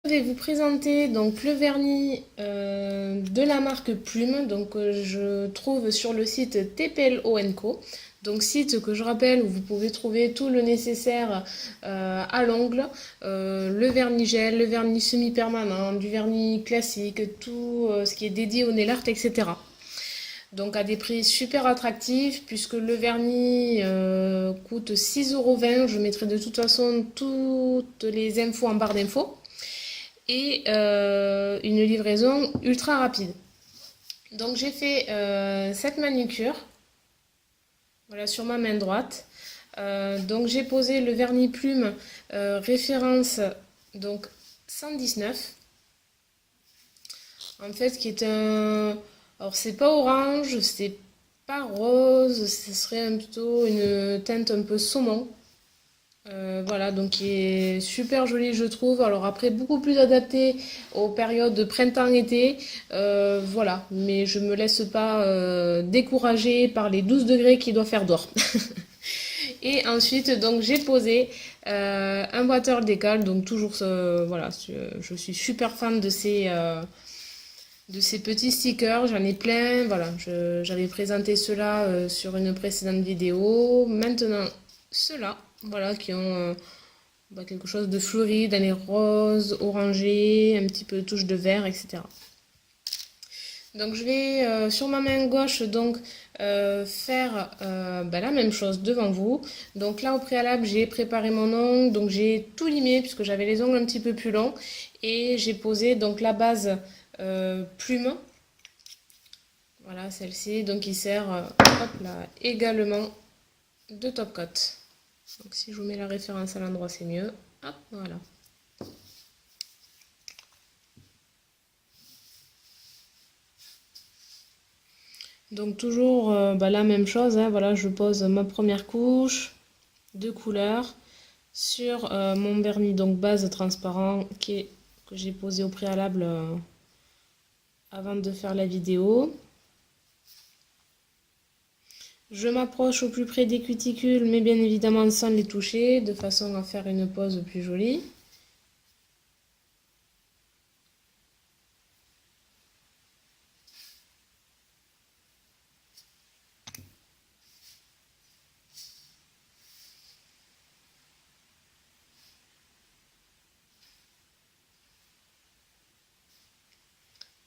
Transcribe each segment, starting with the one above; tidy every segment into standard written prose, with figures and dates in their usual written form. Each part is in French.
Je vais vous présenter donc le vernis de la marque Plume, je trouve sur le site TPLO Co. Donc site que je rappelle où vous pouvez trouver tout le nécessaire à l'ongle, le vernis gel, le vernis semi-permanent, du vernis classique, tout ce qui est dédié au nail art, etc. Donc à des prix super attractifs puisque le vernis coûte 6,20 €. Je mettrai de toute façon toutes les infos en barre d'infos et une livraison ultra rapide. Donc j'ai fait cette manucure, voilà, sur ma main droite. Donc j'ai posé le vernis plume référence donc 119, en fait, qui est un, alors c'est pas orange, c'est pas rose, ce serait plutôt une teinte un peu saumon. Voilà, donc qui est super joli je trouve. Alors après, beaucoup plus adapté aux périodes de printemps-été. Voilà, mais je me laisse pas décourager par les 12 degrés qu'il doit faire dehors. Et ensuite, donc j'ai posé un water décal, donc toujours, voilà, je suis super fan de ces petits stickers, j'en ai plein. Voilà, j'avais présenté ceux-là sur une précédente vidéo. Maintenant, ceux-là, voilà, qui ont quelque chose de fleuri, dans les roses, orangés, un petit peu de touche de vert, etc. Donc je vais sur ma main gauche donc faire la même chose devant vous. Donc là au préalable j'ai préparé mon ongle, donc j'ai tout limé puisque j'avais les ongles un petit peu plus longs et j'ai posé donc la base plume. Voilà, celle-ci, donc qui sert hop là, également de top coat. Donc si je vous mets la référence à l'endroit, c'est mieux. Hop, voilà. Donc toujours la même chose, hein, voilà, je pose ma première couche de couleur sur mon vernis donc base transparent que j'ai posé au préalable avant de faire la vidéo. Je m'approche au plus près des cuticules, mais bien évidemment sans les toucher, de façon à faire une pose plus jolie.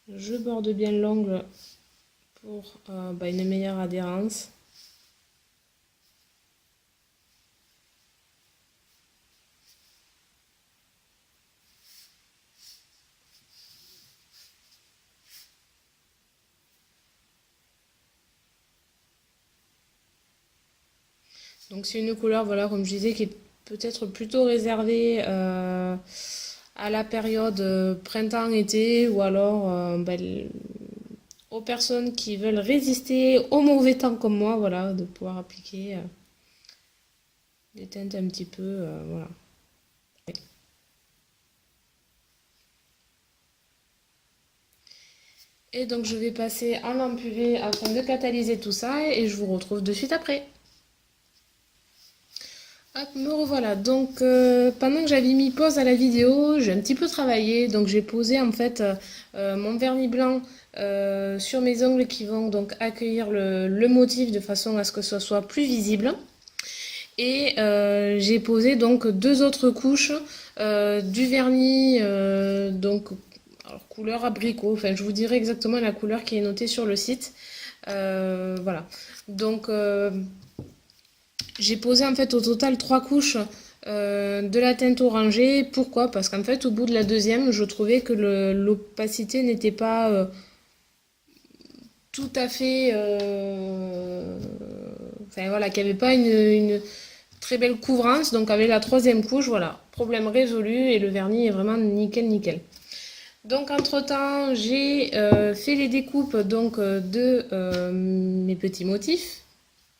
Je borde bien l'ongle pour une meilleure adhérence. Donc c'est une couleur, voilà, comme je disais, qui est peut-être plutôt réservée à la période printemps-été ou alors aux personnes qui veulent résister au mauvais temps comme moi, voilà, de pouvoir appliquer des teintes un petit peu, voilà. Et donc je vais passer en lampe UV afin de catalyser tout ça et je vous retrouve de suite après. Hop, me revoilà. Donc, pendant que j'avais mis pause à la vidéo, j'ai un petit peu travaillé. Donc, j'ai posé en fait mon vernis blanc sur mes ongles qui vont donc accueillir le motif de façon à ce que ce soit plus visible. Et j'ai posé donc deux autres couches du vernis alors, couleur abricot. Enfin, je vous dirai exactement la couleur qui est notée sur le site. Voilà. Donc, j'ai posé en fait au total trois couches de la teinte orangée. Pourquoi? Parce qu'en fait au bout de la deuxième, je trouvais que l'opacité n'était pas tout à fait... Enfin voilà, qu'il n'y avait pas une très belle couvrance. Donc avec la troisième couche, voilà, problème résolu et le vernis est vraiment nickel nickel. Donc entre-temps, j'ai fait les découpes de mes petits motifs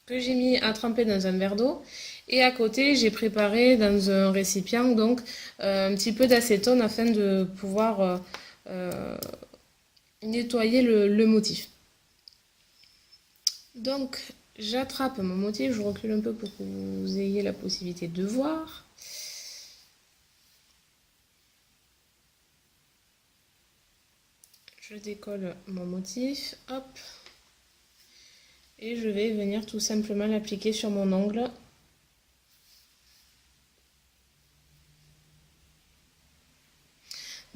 que j'ai mis à tremper dans un verre d'eau. Et à côté, j'ai préparé dans un récipient donc un petit peu d'acétone afin de pouvoir nettoyer le motif. Donc, j'attrape mon motif, je recule un peu pour que vous ayez la possibilité de voir. Je décolle mon motif, hop, et je vais venir tout simplement l'appliquer sur mon ongle.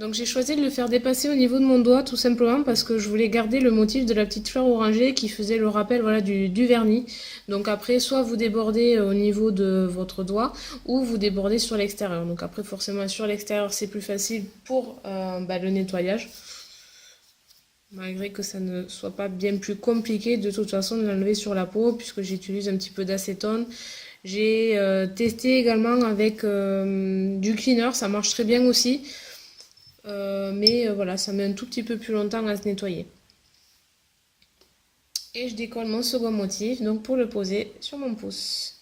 Donc j'ai choisi de le faire dépasser au niveau de mon doigt tout simplement parce que je voulais garder le motif de la petite fleur orangée qui faisait le rappel voilà, du vernis. Donc après soit vous débordez au niveau de votre doigt ou vous débordez sur l'extérieur. Donc après forcément sur l'extérieur c'est plus facile pour le nettoyage. Malgré que ça ne soit pas bien plus compliqué de toute façon de l'enlever sur la peau puisque j'utilise un petit peu d'acétone. J'ai testé également avec du cleaner, ça marche très bien aussi. Mais voilà, ça met un tout petit peu plus longtemps à se nettoyer. Et je décolle mon second motif donc pour le poser sur mon pouce.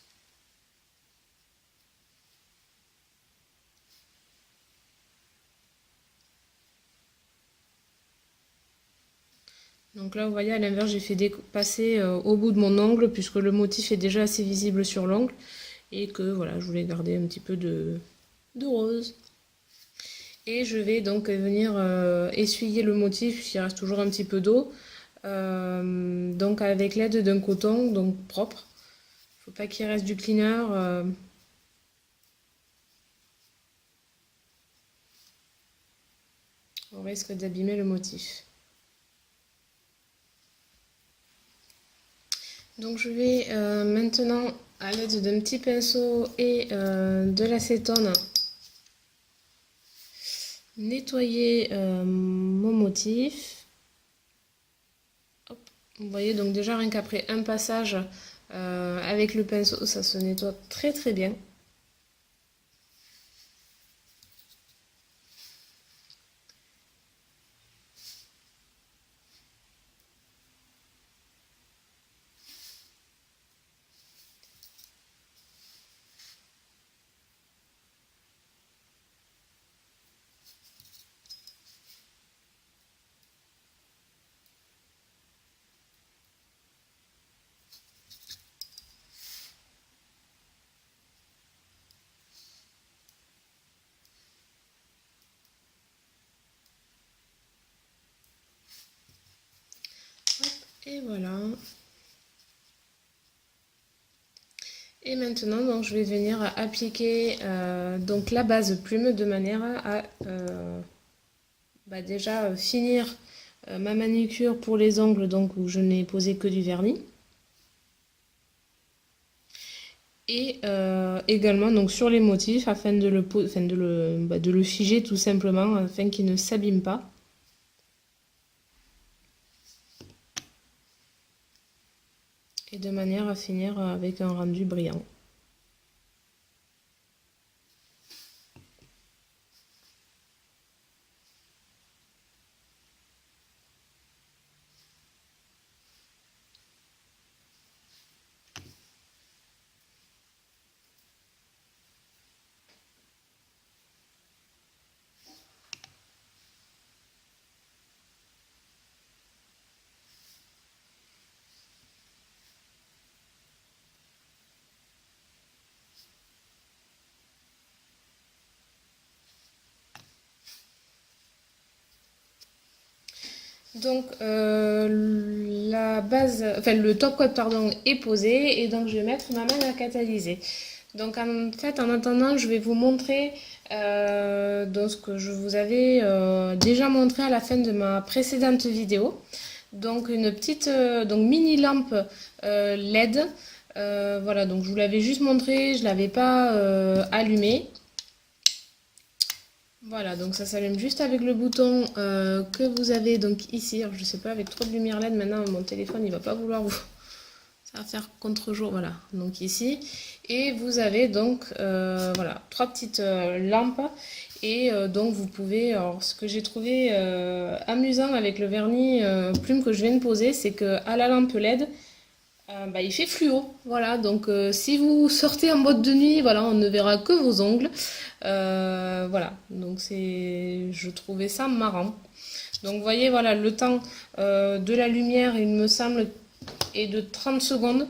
Donc là vous voyez à l'inverse j'ai fait passer au bout de mon ongle puisque le motif est déjà assez visible sur l'ongle et que voilà je voulais garder un petit peu de rose. Et je vais donc venir essuyer le motif puisqu'il reste toujours un petit peu d'eau. Donc avec l'aide d'un coton donc propre. Il ne faut pas qu'il reste du cleaner. On risque d'abîmer le motif. Donc je vais maintenant à l'aide d'un petit pinceau et de l'acétone nettoyer mon motif. Hop. Vous voyez donc déjà rien qu'après un passage avec le pinceau ça se nettoie très très bien. Et voilà. Et maintenant, donc, je vais venir appliquer donc la base plume de manière à déjà finir ma manucure pour les ongles donc, où je n'ai posé que du vernis. Et également donc, sur les motifs afin de le figer tout simplement afin qu'il ne s'abîme pas. Et de manière à finir avec un rendu brillant. Donc la base, enfin le top coat pardon est posé et donc je vais mettre ma main à catalyser. Donc en fait en attendant je vais vous montrer donc, ce que je vous avais déjà montré à la fin de ma précédente vidéo. Donc une petite donc mini lampe LED. Voilà donc je vous l'avais juste montré, je ne l'avais pas allumée. Voilà, donc ça s'allume juste avec le bouton que vous avez donc ici. Alors, je sais pas, avec trop de lumière LED, maintenant mon téléphone il va pas vouloir vous... Ça va faire contre-jour, voilà, donc ici. Et vous avez donc, voilà, trois petites lampes. Et donc vous pouvez, alors ce que j'ai trouvé amusant avec le vernis plume que je viens de poser, c'est que à la lampe LED, il fait fluo, voilà, donc si vous sortez en boîte de nuit, voilà, on ne verra que vos ongles, voilà, donc je trouvais ça marrant. Donc vous voyez, voilà, le temps de la lumière, il me semble, est de 30 secondes.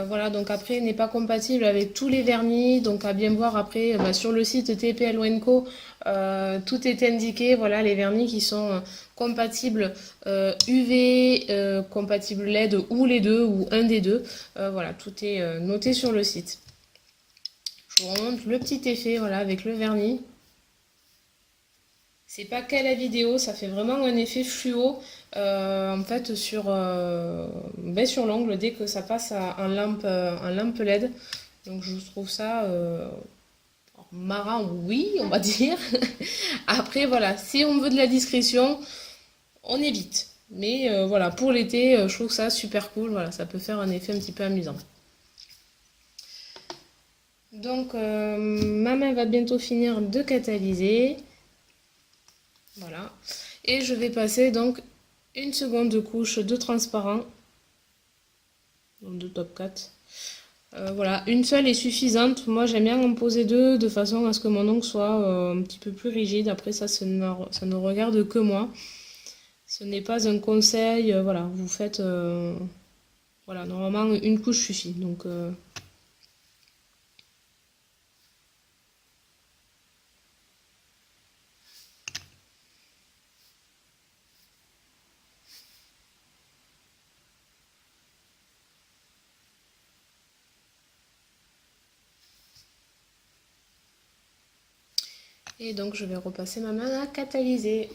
Voilà, donc après, n'est pas compatible avec tous les vernis. Donc à bien voir après, bah, sur le site TPL Co, tout est indiqué. Voilà, les vernis qui sont compatibles UV, compatibles LED ou les deux, ou un des deux. Voilà, tout est noté sur le site. Je vous remontre le petit effet, voilà, avec le vernis. C'est pas qu'à la vidéo, ça fait vraiment un effet fluo en fait sur l'ongle dès que ça passe à un lampe LED. Donc je trouve ça marrant, oui, on va dire. Après voilà, si on veut de la discrétion, on évite. Mais voilà, pour l'été, je trouve ça super cool. Voilà, ça peut faire un effet un petit peu amusant. Donc ma main va bientôt finir de catalyser. Voilà. Et je vais passer donc une seconde couche de transparent. Donc de top 4. Voilà, une seule est suffisante. Moi j'aime bien en poser deux de façon à ce que mon ongle soit un petit peu plus rigide. Après ça, ça ne regarde que moi. Ce n'est pas un conseil. Voilà, vous faites... voilà, normalement une couche suffit. Donc... Et donc je vais repasser ma main à catalyser.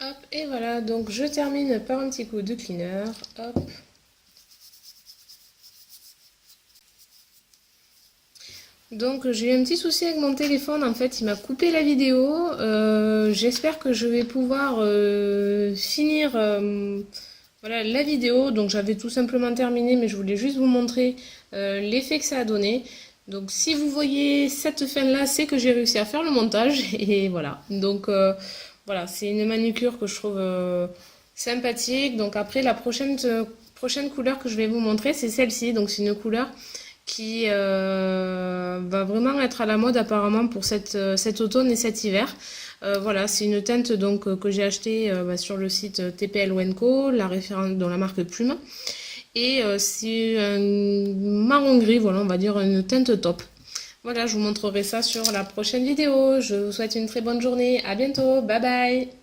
Hop, et voilà, donc je termine par un petit coup de cleaner. Hop. Donc j'ai eu un petit souci avec mon téléphone, en fait il m'a coupé la vidéo. J'espère que je vais pouvoir finir voilà, la vidéo. Donc j'avais tout simplement terminé, mais je voulais juste vous montrer l'effet que ça a donné. Donc si vous voyez cette fin là, c'est que j'ai réussi à faire le montage. Et voilà, donc voilà, c'est une manucure que je trouve sympathique. Donc après la prochaine couleur que je vais vous montrer, c'est celle-ci. Donc c'est une couleur qui va vraiment être à la mode apparemment pour cet automne et cet hiver. Voilà, c'est une teinte donc que j'ai achetée sur le site TPL Co, la référence dans la marque Plume. Et c'est un marron gris, voilà, on va dire une teinte top. Voilà, je vous montrerai ça sur la prochaine vidéo. Je vous souhaite une très bonne journée. À bientôt. Bye bye.